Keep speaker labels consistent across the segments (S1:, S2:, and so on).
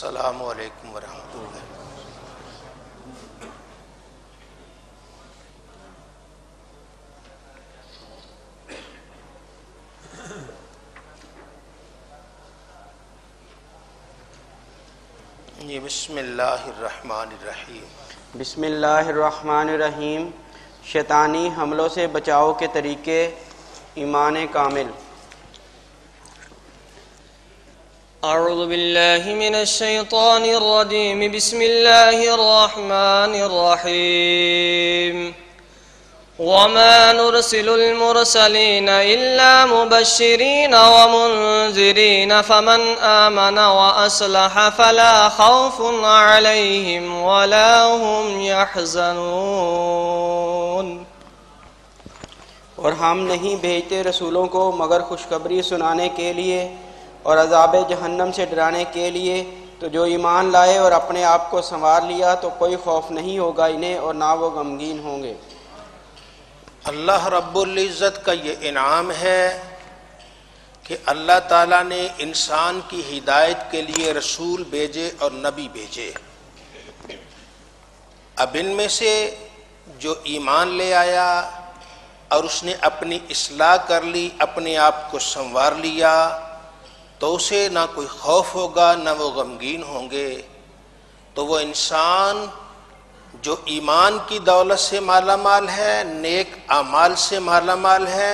S1: السلام علیکم ورحمۃ اللہ۔ بسم اللہ الرحمن الرحیم۔
S2: بسم اللہ الرحمن الرحیم۔ شیطانی حملوں سے بچاؤ کے طریقے، ایمان کامل۔
S3: اعوذ باللہ من الشیطان الرجیم، بسم اللہ الرحمن الرحیم۔ وما نرسل المرسلین الا مبشرین ومنذرین فمن آمن واصلح فلا خوف علیہم ولا هم یحزنون۔
S2: اور ہم نہیں بھیجتے رسولوں کو مگر خوشخبری سنانے کے لیے اور عذاب جہنم سے ڈرانے کے لیے، تو جو ایمان لائے اور اپنے آپ کو سنوار لیا تو کوئی خوف نہیں ہوگا انہیں اور نہ وہ غمگین ہوں گے۔
S1: اللہ رب العزت کا یہ انعام ہے کہ اللہ تعالیٰ نے انسان کی ہدایت کے لیے رسول بھیجے اور نبی بھیجے۔ اب ان میں سے جو ایمان لے آیا اور اس نے اپنی اصلاح کر لی، اپنے آپ کو سنوار لیا، تو اسے نہ کوئی خوف ہوگا نہ وہ غمگین ہوں گے۔ تو وہ انسان جو ایمان کی دولت سے مالا مال ہے، نیک اعمال سے مالا مال ہے،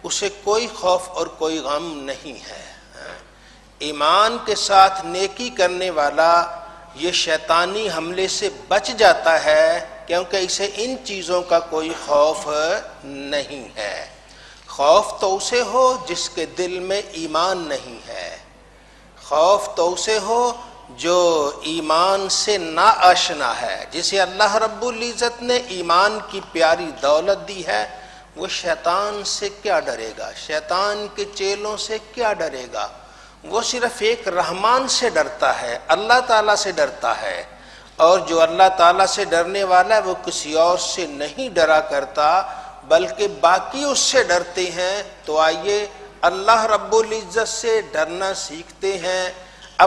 S1: اسے کوئی خوف اور کوئی غم نہیں ہے۔ ایمان کے ساتھ نیکی کرنے والا یہ شیطانی حملے سے بچ جاتا ہے، کیونکہ اسے ان چیزوں کا کوئی خوف نہیں ہے۔ خوف تو اسے ہو جس کے دل میں ایمان نہیں ہے، خوف تو اسے ہو جو ایمان سے نا آشنا ہے۔ جسے اللہ رب العزت نے ایمان کی پیاری دولت دی ہے، وہ شیطان سے کیا ڈرے گا، شیطان کے چیلوں سے کیا ڈرے گا؟ وہ صرف ایک رحمان سے ڈرتا ہے، اللہ تعالیٰ سے ڈرتا ہے، اور جو اللہ تعالیٰ سے ڈرنے والا ہے وہ کسی اور سے نہیں ڈرا کرتا بلکہ باقی اس سے ڈرتے ہیں۔ تو آئیے اللہ رب العزت سے ڈرنا سیکھتے ہیں،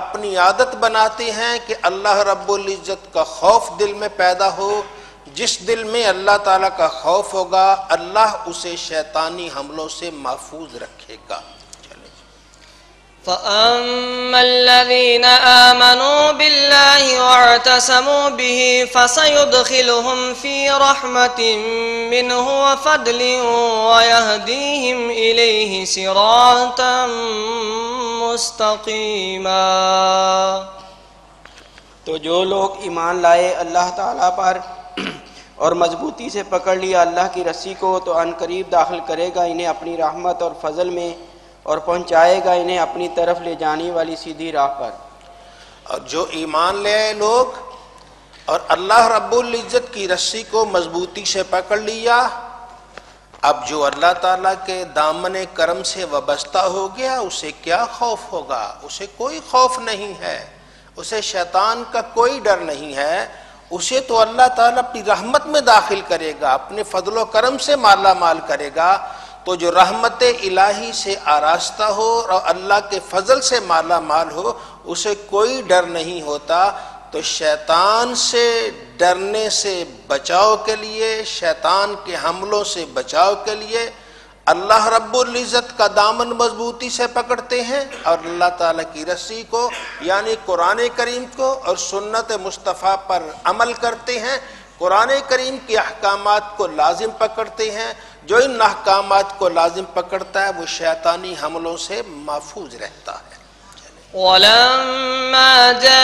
S1: اپنی عادت بناتے ہیں کہ اللہ رب العزت کا خوف دل میں پیدا ہو۔ جس دل میں اللہ تعالیٰ کا خوف ہوگا، اللہ اسے شیطانی حملوں سے محفوظ رکھے گا۔
S3: فَأَمَّا الَّذِينَ آمَنُوا بِاللَّهِ وَاعْتَصَمُوا بِهِ فَسَيُدْخِلُهُمْ فِي رَحْمَةٍ مِّنْهُ وَفَضْلٍ وَيَهْدِيهِمْ إِلَيْهِ صِرَاطًا مُّسْتَقِيمًا۔
S2: تو جو لوگ ایمان لائے اللہ تعالیٰ پر اور مضبوطی سے پکڑ لیا اللہ کی رسی کو، تو ان قریب داخل کرے گا انہیں اپنی رحمت اور فضل میں، اور پہنچائے گا انہیں اپنی طرف لے جانے والی سیدھی راہ پر۔
S1: اور جو ایمان لے آئے لوگ اور اللہ رب العزت کی رسی کو مضبوطی سے پکڑ لیا، اب جو اللہ تعالیٰ کے دامن کرم سے وابستہ ہو گیا، اسے کیا خوف ہوگا؟ اسے کوئی خوف نہیں ہے، اسے شیطان کا کوئی ڈر نہیں ہے۔ اسے تو اللہ تعالیٰ اپنی رحمت میں داخل کرے گا، اپنے فضل و کرم سے مالا مال کرے گا۔ تو جو رحمت الہی سے آراستہ ہو اور اللہ کے فضل سے مالا مال ہو، اسے کوئی ڈر نہیں ہوتا۔ تو شیطان سے ڈرنے سے بچاؤ کے لیے، شیطان کے حملوں سے بچاؤ کے لیے اللہ رب العزت کا دامن مضبوطی سے پکڑتے ہیں اور اللہ تعالیٰ کی رسی کو یعنی قرآن کریم کو اور سنت مصطفیٰ پر عمل کرتے ہیں، قرآن کریم کے احکامات کو لازم پکڑتے ہیں۔ جو ان احکامات کو لازم پکڑتا ہے وہ شیطانی حملوں سے محفوظ رہتا ہے۔
S3: وَلَمَّا جَاءَ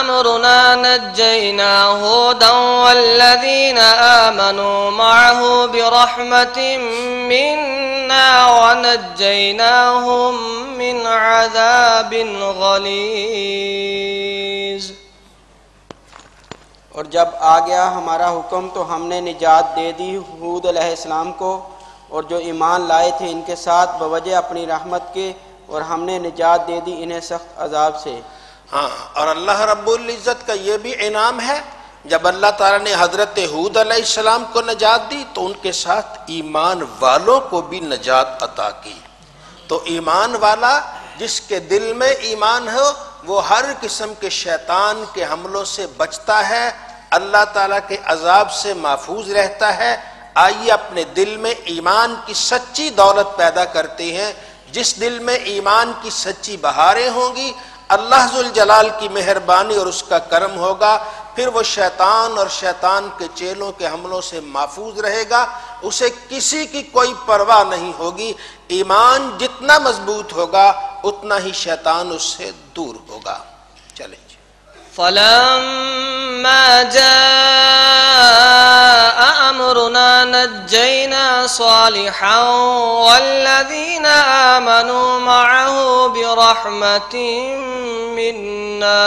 S3: أَمْرُنَا نَجَّيْنَا هُودًا وَالَّذِينَ آمَنُوا مَعَهُ بِرَحْمَةٍ مِّنَّا وَنَجَّيْنَاهُم مِّنْ عَذَابٍ غَلِيظٍ۔
S2: اور جب آ گیا ہمارا حکم تو ہم نے نجات دے دی ہود علیہ السلام کو اور جو ایمان لائے تھے ان کے ساتھ بوجہ اپنی رحمت کے، اور ہم نے نجات دے دی انہیں سخت عذاب سے۔
S1: ہاں، اور اللہ رب العزت کا یہ بھی انعام ہے، جب اللہ تعالیٰ نے حضرت ہود علیہ السلام کو نجات دی تو ان کے ساتھ ایمان والوں کو بھی نجات عطا کی۔ تو ایمان والا جس کے دل میں ایمان ہو وہ ہر قسم کے شیطان کے حملوں سے بچتا ہے، اللہ تعالیٰ کے عذاب سے محفوظ رہتا ہے۔ آئیے اپنے دل میں ایمان کی سچی دولت پیدا کرتے ہیں۔ جس دل میں ایمان کی سچی بہاریں ہوں گی، اللہ ذوالجلال کی مہربانی اور اس کا کرم ہوگا، پھر وہ شیطان اور شیطان کے چیلوں کے حملوں سے محفوظ رہے گا، اسے کسی کی کوئی پرواہ نہیں ہوگی۔ ایمان جتنا مضبوط ہوگا اتنا ہی شیطان اس سے دور ہوگا۔ چلیں جی۔
S3: فلما جاء أمرنا نجينا صالحا والذين آمنوا معه برحمة منا۔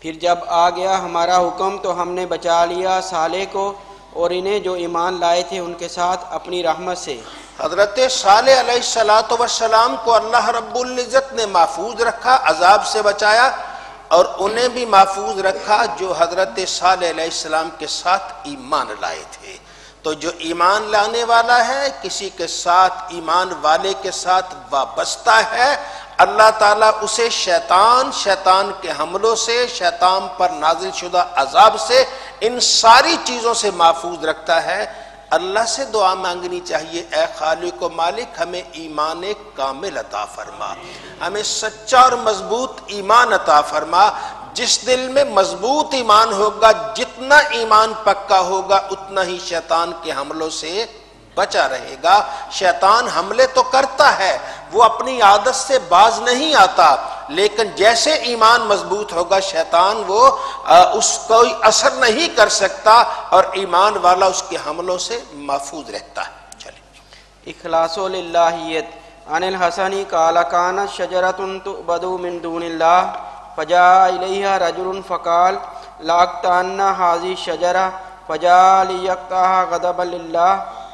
S2: پھر جب آ گیا ہمارا حکم تو ہم نے بچا لیا صالح کو اور انہیں جو ایمان لائے تھے ان کے ساتھ اپنی رحمت سے۔
S1: حضرت صالح علیہ السلام کو اللہ رب العزت نے محفوظ رکھا، عذاب سے بچایا، اور انہیں بھی محفوظ رکھا جو حضرت صالح علیہ السلام کے ساتھ ایمان لائے تھے۔ تو جو ایمان لانے والا ہے کسی کے ساتھ، ایمان والے کے ساتھ وابستہ ہے، اللہ تعالیٰ اسے شیطان کے حملوں سے، شیطان پر نازل شدہ عذاب سے، ان ساری چیزوں سے محفوظ رکھتا ہے۔ اللہ سے دعا مانگنی چاہیے، اے خالق و مالک ہمیں ایمان کامل عطا فرما، ہمیں سچا اور مضبوط ایمان عطا فرما۔ جس دل میں مضبوط ایمان ہوگا، جتنا ایمان پکا ہوگا اتنا ہی شیطان کے حملوں سے بچا رہے گا۔ شیطان حملے تو کرتا ہے، وہ اپنی عادت سے باز نہیں آتا، لیکن جیسے ایمان مضبوط ہوگا شیطان وہ اس کوئی اثر نہیں کر سکتا، اور ایمان والا اس کے حملوں سے محفوظ رہتا ہے۔ چلیں۔
S2: اخلاص للہیت۔ عن الحسن قال كانت شجرة تعبد من دون الله فجاء إليها رجل فقال لأقطعن هذه الشجرة فجاء ليقطعها غضبا لله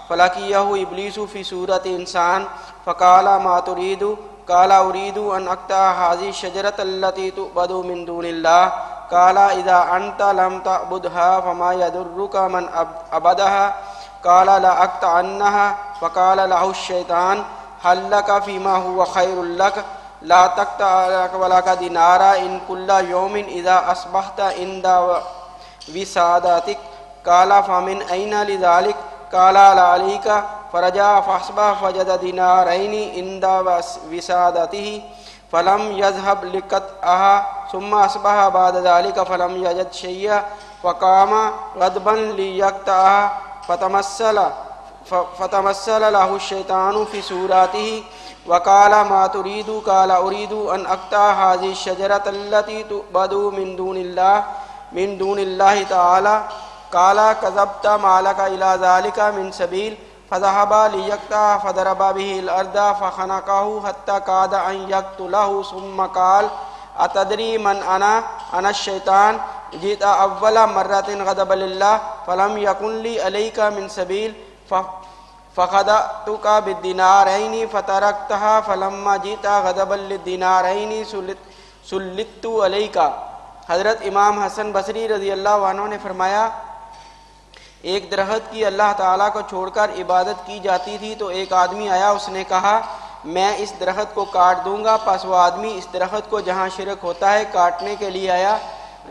S2: فلقيه إبليس في صورة إنسان فقال ما تريد؟ قال أريد أن أقطع هذه الشجرة التي تعبد من دون الله قال إذا أنت لم تعبدها فما يضرك من عبدها قال لأقطعنها فقال له الشيطان هل لك فيما هو خير لك لا تقطع ولك دينارا إن كل يوم إذا أصبحت عند وسادتك قال فمن أين لذلك قال عليك فرجع فأصبح فجد دينارين عند وسادته فلم يذهب لقطعها ثم أصبح بعد ذلك فلم يجد شيئا فقام غضبا ليقطعها فتمثل له الشيطان في صورته وقال ما تريد؟ قال أريد أن أقطع هذه الشجرة التي تعبد من دون الله تعالى قال كذبت ما لك إلى ذلك من سبيل فذهب ليقطع فضرب به الأرض فخنقه حتى كاد أن يقتله ثم قال أتدري من أنا الشيطان جئت أول مرة غضبا لله فلم يكن لي عليك من سبيل فخدعتك بالدينارين فتركتها فلما جئت غضبا للدينارين سلطت عليك۔ حضرت امام حسن بصری رضی اللہ عنہ نے فرمایا ایک درخت کی اللہ تعالیٰ کو چھوڑ کر عبادت کی جاتی تھی تو ایک آدمی آیا، اس نے کہا میں اس درخت کو کاٹ دوں گا۔ پس وہ آدمی اس درخت کو جہاں شرک ہوتا ہے کاٹنے کے لیے آیا،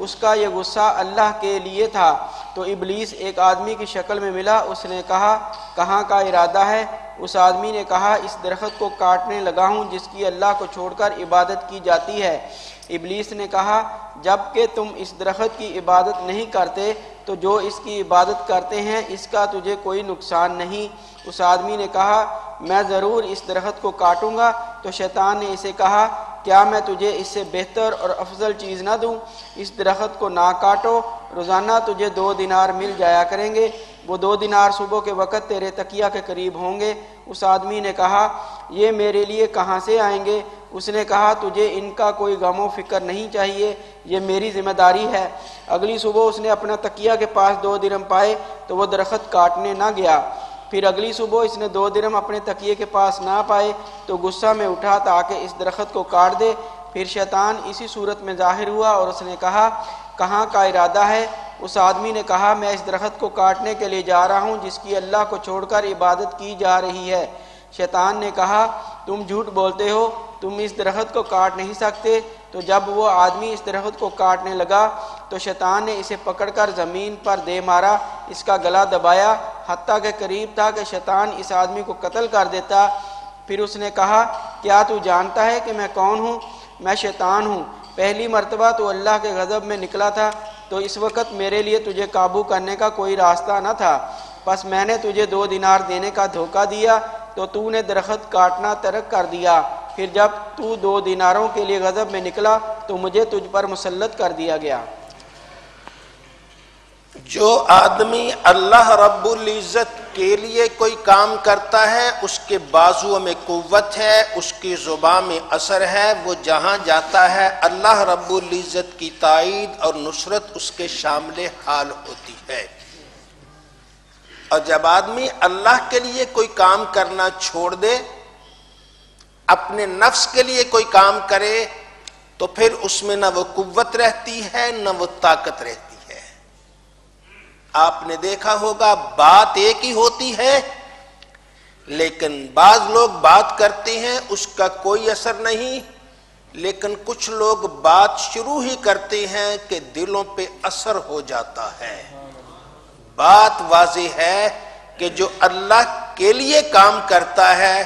S2: اس کا یہ غصہ اللہ کے لیے تھا۔ تو ابلیس ایک آدمی کی شکل میں ملا، اس نے کہا کہاں کا ارادہ ہے؟ اس آدمی نے کہا اس درخت کو کاٹنے لگا ہوں جس کی اللہ کو چھوڑ کر عبادت کی جاتی ہے۔ ابلیس نے کہا جب کہ تم اس درخت کی عبادت نہیں کرتے تو جو اس کی عبادت کرتے ہیں اس کا تجھے کوئی نقصان نہیں۔ اس آدمی نے کہا میں ضرور اس درخت کو کاٹوں گا۔ تو شیطان نے اسے کہا کیا میں تجھے اس سے بہتر اور افضل چیز نہ دوں؟ اس درخت کو نہ کاٹو، روزانہ تجھے 2 دینار مل جایا کریں گے، وہ 2 دینار صبح کے وقت تیرے تکیہ کے قریب ہوں گے۔ اس آدمی نے کہا یہ میرے لیے کہاں سے آئیں گے؟ اس نے کہا تجھے ان کا کوئی غم و فکر نہیں چاہیے، یہ میری ذمہ داری ہے۔ اگلی صبح اس نے اپنا تکیہ کے پاس 2 درہم پائے تو وہ درخت کاٹنے نہ گیا۔ پھر اگلی صبح اس نے 2 درہم اپنے تکیے کے پاس نہ پائے تو غصہ میں اٹھا تاکہ اس درخت کو کاٹ دے۔ پھر شیطان اسی صورت میں ظاہر ہوا اور اس نے کہا کہاں کا ارادہ ہے؟ اس آدمی نے کہا میں اس درخت کو کاٹنے کے لیے جا رہا ہوں جس کی اللہ کو چھوڑ کر عبادت کی جا رہی ہے۔ شیطان نے کہا تم جھوٹ بولتے ہو، تم اس درخت کو کاٹ نہیں سکتے۔ تو جب وہ آدمی اس درخت کو کاٹنے لگا تو شیطان نے اسے پکڑ کر زمین پر دے مارا، اس کا گلا دبایا، حتیٰ کہ قریب تھا کہ شیطان اس آدمی کو قتل کر دیتا۔ پھر اس نے کہا، کیا تو جانتا ہے کہ میں کون ہوں؟ میں شیطان ہوں۔ پہلی مرتبہ تو اللہ کے غضب میں نکلا تھا، تو اس وقت میرے لیے تجھے قابو کرنے کا کوئی راستہ نہ تھا، پس میں نے تجھے 2 دینار دینے کا دھوکہ دیا تو تو نے درخت کاٹنا ترک کر دیا۔ پھر جب تو 2 دیناروں کے لیے غضب میں نکلا تو مجھے تجھ پر مسلط کر دیا گیا۔
S1: جو آدمی اللہ رب العزت کے لیے کوئی کام کرتا ہے، اس کے بازوؤں میں قوت ہے، اس کی زبان میں اثر ہے، وہ جہاں جاتا ہے اللہ رب العزت کی تائید اور نصرت اس کے شامل حال ہوتی ہے۔ اور جب آدمی اللہ کے لیے کوئی کام کرنا چھوڑ دے، اپنے نفس کے لیے کوئی کام کرے، تو پھر اس میں نہ وہ قوت رہتی ہے نہ وہ طاقت رہتی ہے۔ آپ نے دیکھا ہوگا بات ایک ہی ہوتی ہے، لیکن بعض لوگ بات کرتے ہیں اس کا کوئی اثر نہیں، لیکن کچھ لوگ بات شروع ہی کرتے ہیں کہ دلوں پہ اثر ہو جاتا ہے۔ بات واضح ہے کہ جو اللہ کے لیے کام کرتا ہے،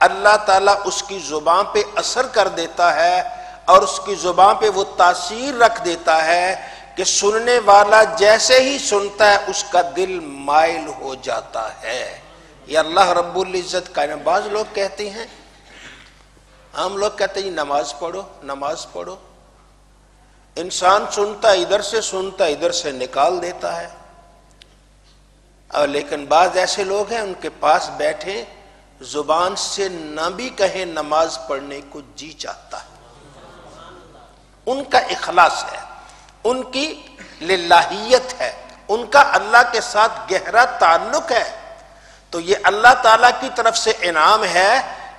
S1: اللہ تعالیٰ اس کی زبان پہ اثر کر دیتا ہے اور اس کی زبان پہ وہ تاثیر رکھ دیتا ہے کہ سننے والا جیسے ہی سنتا ہے اس کا دل مائل ہو جاتا ہے۔ یہ اللہ رب العزت کا۔ بعض لوگ کہتے ہیں، ہم لوگ کہتے ہیں نماز پڑھو نماز پڑھو، انسان سنتا ادھر سے سنتا ادھر سے نکال دیتا ہے۔ اور لیکن بعض ایسے لوگ ہیں ان کے پاس بیٹھے زبان سے نہ بھی کہیں نماز پڑھنے کو جی چاہتا ہے۔ ان کا اخلاص ہے، ان کی للہیت ہے، ان کا اللہ کے ساتھ گہرا تعلق ہے۔ تو یہ اللہ تعالیٰ کی طرف سے انعام ہے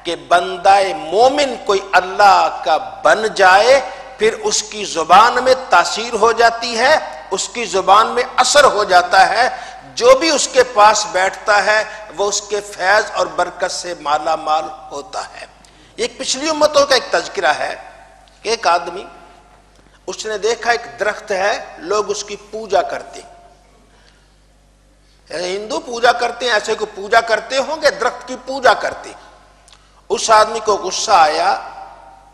S1: کہ بندہ مومن کوئی اللہ کا بن جائے، پھر اس کی زبان میں تاثیر ہو جاتی ہے، اس کی زبان میں اثر ہو جاتا ہے، جو بھی اس کے پاس بیٹھتا ہے وہ اس کے فیض اور برکت سے مالا مال ہوتا ہے۔ ایک پچھلی امتوں کا ایک تذکرہ ہے کہ ایک آدمی، اس نے دیکھا ایک درخت ہے، لوگ اس کی پوجا کرتے ہیں، ہندو پوجا کرتے ہیں، ایسے کو پوجا کرتے ہوں گے، درخت کی پوجا کرتے۔ اس آدمی کو غصہ آیا،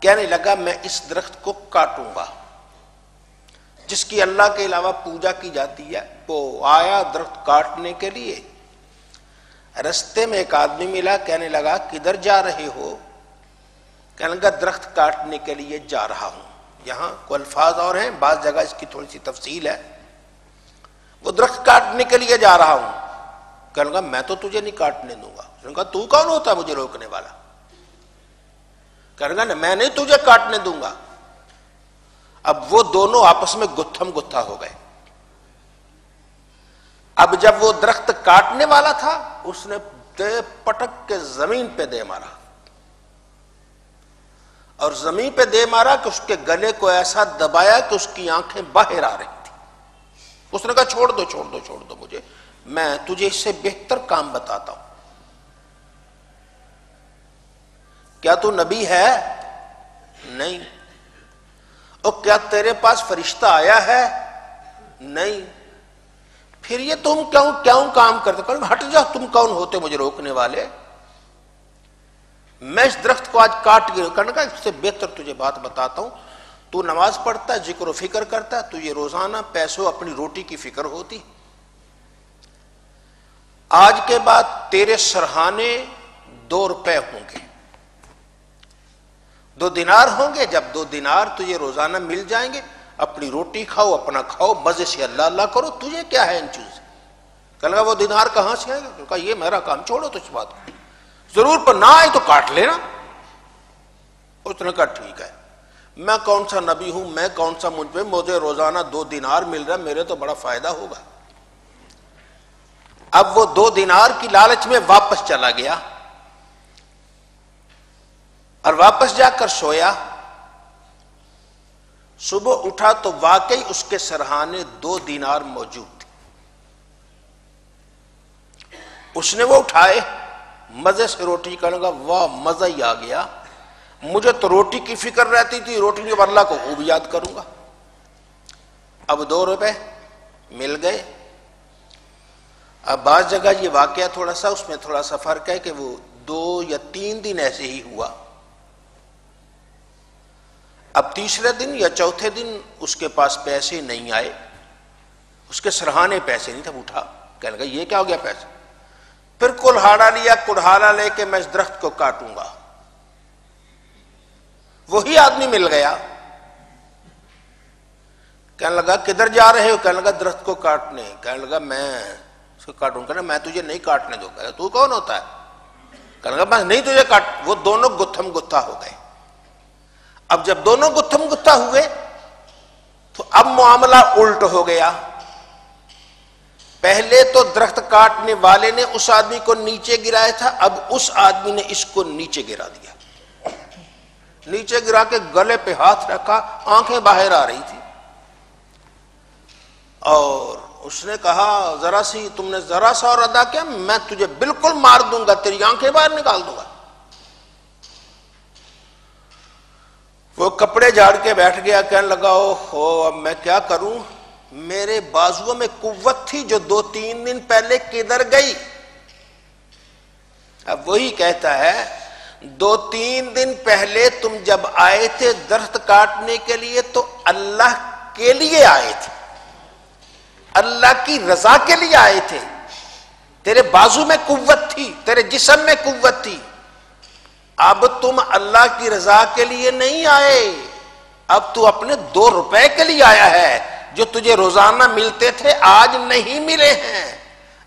S1: کہنے لگا میں اس درخت کو کاٹوں گا جس کی اللہ کے علاوہ پوجا کی جاتی ہے۔ وہ آیا درخت کاٹنے کے لیے، رستے میں ایک آدمی ملا، کہنے لگا کدھر جا رہے ہو؟ کہنے لگا درخت کاٹنے کے لیے جا رہا ہوں۔ یہاں کوئی الفاظ اور ہیں، بعض جگہ اس کی تھوڑی سی تفصیل ہے۔ وہ درخت کاٹنے کے لیے جا رہا ہوں۔ کہنے لگا میں تو تجھے نہیں کاٹنے دوں گا۔ کہنے لگا تو کون ہوتا ہے مجھے روکنے والا؟ کہنے لگا میں نہیں تجھے کاٹنے دوں گا۔ اب وہ دونوں آپس میں گتھم گتھا ہو گئے۔ اب جب وہ درخت کاٹنے والا تھا، اس نے پٹک کے زمین پہ دے مارا، اور زمین پہ دے مارا کہ اس کے گلے کو ایسا دبایا کہ اس کی آنکھیں باہر آ رہی تھی۔ اس نے کہا چھوڑ دو چھوڑ دو چھوڑ دو مجھے، میں تجھے اس سے بہتر کام بتاتا ہوں۔ کیا تو نبی ہے؟ نہیں۔ اور کیا تیرے پاس فرشتہ آیا ہے؟ نہیں۔ پھر یہ تم کیوں کام کرتے؟ ہٹ جا، تم کون ہوتے مجھے روکنے والے؟ میں اس درخت کو آج کاٹ گیا۔ کرنے کا اس سے بہتر تجھے بات بتاتا ہوں، تو نماز پڑھتا ہے، ذکر و فکر کرتا ہے، تو یہ روزانہ پیسوں اپنی روٹی کی فکر ہوتی۔ آج کے بعد تیرے سرہانے 2 روپے ہوں گے، 2 دینار ہوں گے۔ جب 2 دینار تجھے روزانہ مل جائیں گے، اپنی روٹی کھاؤ، اپنا کھاؤ، مزے سے اللہ اللہ کرو، تجھے کیا ہے ان چیز؟ کہنے لگا وہ دینار کہاں سے آئے گا؟ کہا یہ میرا کام، چھوڑو تو اس بات کو، ضرور پر نہ آئے تو کاٹ لینا۔ اس نے کہا ٹھیک ہے، میں کون سا نبی ہوں، میں کون سا مجھ پہ، مجھے روزانہ 2 دینار مل رہا ہے، میرے تو بڑا فائدہ ہوگا۔ اب وہ 2 دینار کی لالچ میں واپس چلا گیا، اور واپس جا کر سویا۔ صبح اٹھا تو واقعی اس کے سرہانے 2 دینار موجود تھے۔ اس نے وہ اٹھائے، مزے سے روٹی کرنے لگا، واہ مزہ ہی آ گیا، مجھے تو روٹی کی فکر رہتی تھی، روٹی کے اللہ کو خوب یاد کروں گا۔ اب 2 روپے مل گئے۔ اب بعض جگہ یہ واقعہ تھوڑا سا اس میں تھوڑا سا فرق ہے کہ وہ 2 یا 3 دن ایسے ہی ہوا۔ اب تیسرے دن یا چوتھے دن اس کے پاس پیسے نہیں آئے، اس کے سرہانے پیسے نہیں تھا، اٹھا کہنے لگا یہ کیا ہو گیا پیسے؟ پھر کلہاڑا لیا، کلہاڑا لے کے میں اس درخت کو کاٹوں گا۔ وہی آدمی مل گیا، کہنے لگا کدھر جا رہے ہو؟ کہنے لگا درخت کو کاٹنے۔ کہنے لگا میں اس کو کاٹوں گا؟ میں تجھے نہیں کاٹنے دوں گا۔ تو کون ہوتا ہے؟ کہنے لگا میں نہیں تجھے کاٹ۔ وہ دونوں گتھم گتھا ہو گئے۔ اب جب دونوں گتھم گتھا ہوئے تو اب معاملہ الٹ ہو گیا۔ پہلے تو درخت کاٹنے والے نے اس آدمی کو نیچے گرایا تھا، اب اس آدمی نے اس کو نیچے گرا دیا، نیچے گرا کے گلے پہ ہاتھ رکھا، آنکھیں باہر آ رہی تھی، اور اس نے کہا ذرا سی تم نے ذرا سا اور ادا کیا میں تجھے بالکل مار دوں گا، تیری آنکھیں باہر نکال دوں گا۔ وہ کپڑے جھاڑ کے بیٹھ گیا، کہنے لگا اوہو اب میں کیا کروں، میرے بازوؤں میں قوت تھی جو 2-3 دن پہلے کدھر گئی؟ اب وہی کہتا ہے 2-3 دن پہلے تم جب آئے تھے درخت کاٹنے کے لیے تو اللہ کے لیے آئے تھے، اللہ کی رضا کے لیے آئے تھے، تیرے بازو میں قوت تھی، تیرے جسم میں قوت تھی۔ اب تم اللہ کی رضا کے لیے نہیں آئے، اب تو اپنے 2 روپے کے لیے آیا ہے جو تجھے روزانہ ملتے تھے، آج نہیں ملے ہیں۔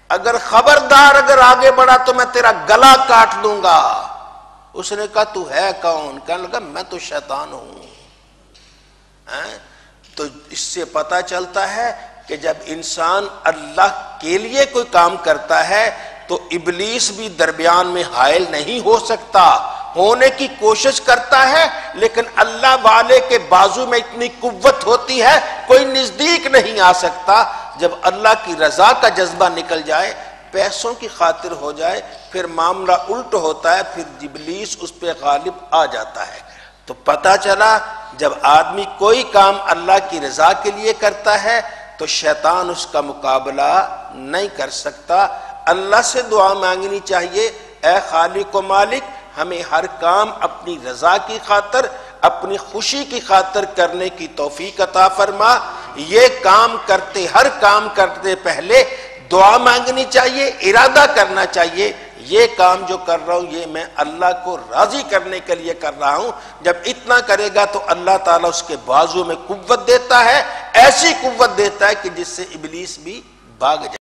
S1: اگر خبردار اگر آگے بڑھا تو میں تیرا گلا کاٹ دوں گا۔ اس نے کہا تو ہے کون؟ کہنے لگا میں تو شیطان ہوں۔ تو اس سے پتہ چلتا ہے کہ جب انسان اللہ کے لیے کوئی کام کرتا ہے تو ابلیس بھی درمیان میں حائل نہیں ہو سکتا، ہونے کی کوشش کرتا ہے لیکن اللہ والے کے بازو میں اتنی قوت ہوتی ہے کوئی نزدیک نہیں آ سکتا۔ جب اللہ کی رضا کا جذبہ نکل جائے، پیسوں کی خاطر ہو جائے، پھر معاملہ الٹ ہوتا ہے، پھر ابلیس اس پہ غالب آ جاتا ہے۔ تو پتہ چلا جب آدمی کوئی کام اللہ کی رضا کے لیے کرتا ہے تو شیطان اس کا مقابلہ نہیں کر سکتا۔ اللہ سے دعا مانگنی چاہیے، اے خالق و مالک ہمیں ہر کام اپنی رضا کی خاطر، اپنی خوشی کی خاطر کرنے کی توفیق عطا فرما۔ یہ کام کرتے، ہر کام کرتے پہلے دعا مانگنی چاہیے، ارادہ کرنا چاہیے یہ کام جو کر رہا ہوں یہ میں اللہ کو راضی کرنے کے لیے کر رہا ہوں۔ جب اتنا کرے گا تو اللہ تعالیٰ اس کے بازو میں قوت دیتا ہے، ایسی قوت دیتا ہے کہ جس سے ابلیس بھی بھاگ جائے۔